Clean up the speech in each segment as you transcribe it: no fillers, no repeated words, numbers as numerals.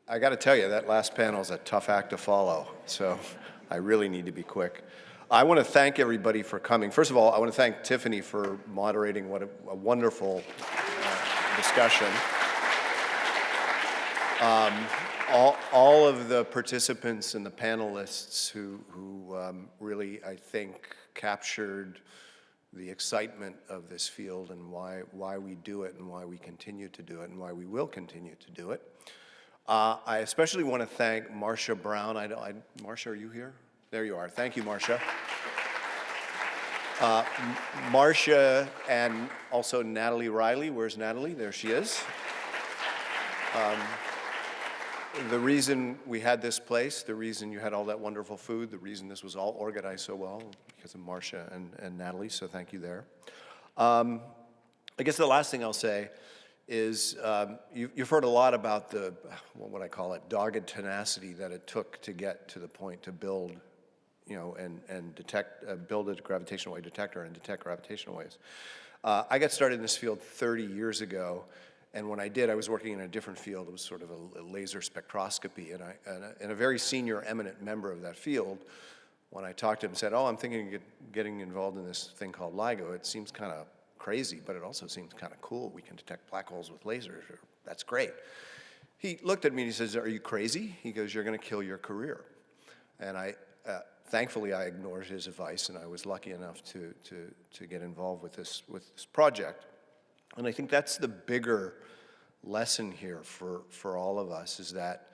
I got to tell you, that last panel is a tough act to follow, so I really need to be quick. I want to thank everybody for coming. First of all, I want to thank Tiffany for moderating what a wonderful discussion. All of the participants and the panelists who really, I think, captured the excitement of this field and why we do it and why we continue to do it and why we will continue to do it. I especially want to thank Marcia Brown. Marcia, are you here? There you are. Thank you, Marcia. Marcia and also Natalie Riley. Where's Natalie? There she is. The reason we had this place, the reason you had all that wonderful food, the reason this was all organized so well, because of Marcia and Natalie, so thank you there. I guess the last thing I'll say is you've heard a lot about the, what I call it, dogged tenacity that it took to get to the point to build, and detect, build a gravitational wave detector and detect gravitational waves. I got started in this field 30 years ago. And when I did, I was working in a different field. It was sort of a laser spectroscopy. And a very senior, eminent member of that field, when I talked to him, said, oh, I'm thinking of getting involved in this thing called LIGO. It seems kind of crazy, but it also seems kind of cool. We can detect black holes with lasers. That's great. He looked at me and he says, are you crazy? He goes, you're going to kill your career. And thankfully, I ignored his advice, and I was lucky enough to get involved with this project. And I think that's the bigger lesson here for all of us, is that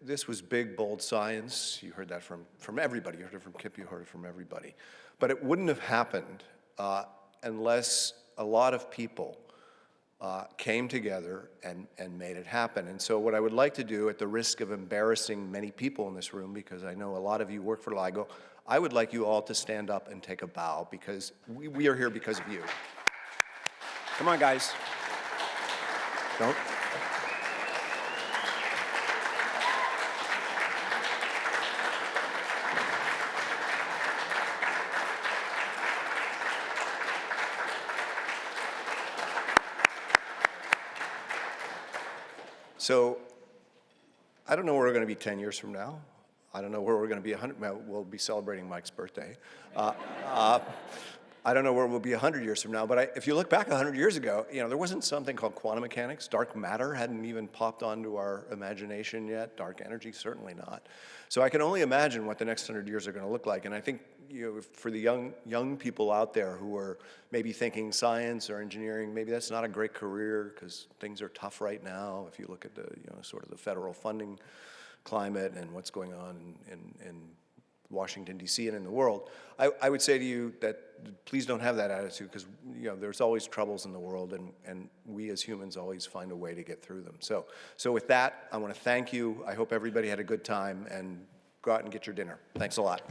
this was big, bold science. You heard that from everybody. You heard it from Kip. You heard it from everybody. But it wouldn't have happened unless a lot of people came together and made it happen. And so what I would like to do, at the risk of embarrassing many people in this room, because I know a lot of you work for LIGO, I would like you all to stand up and take a bow, because we are here because of you. Come on, guys. Don't. So, I don't know where we're going to be 10 years from now. I don't know where we're going to be 100. We'll be celebrating Mike's birthday. I don't know where we'll be 100 years from now, but if you look back 100 years ago, there wasn't something called quantum mechanics. Dark matter hadn't even popped onto our imagination yet. Dark energy, certainly not. So I can only imagine what the next 100 years are going to look like. And I think for the young people out there who are maybe thinking science or engineering, maybe that's not a great career because things are tough right now. If you look at the sort of the federal funding climate and what's going on in Washington, D.C. and in the world, I would say to you that please don't have that attitude, because there's always troubles in the world, and we as humans always find a way to get through them. So with that, I want to thank you. I hope everybody had a good time, and go out and get your dinner. Thanks a lot.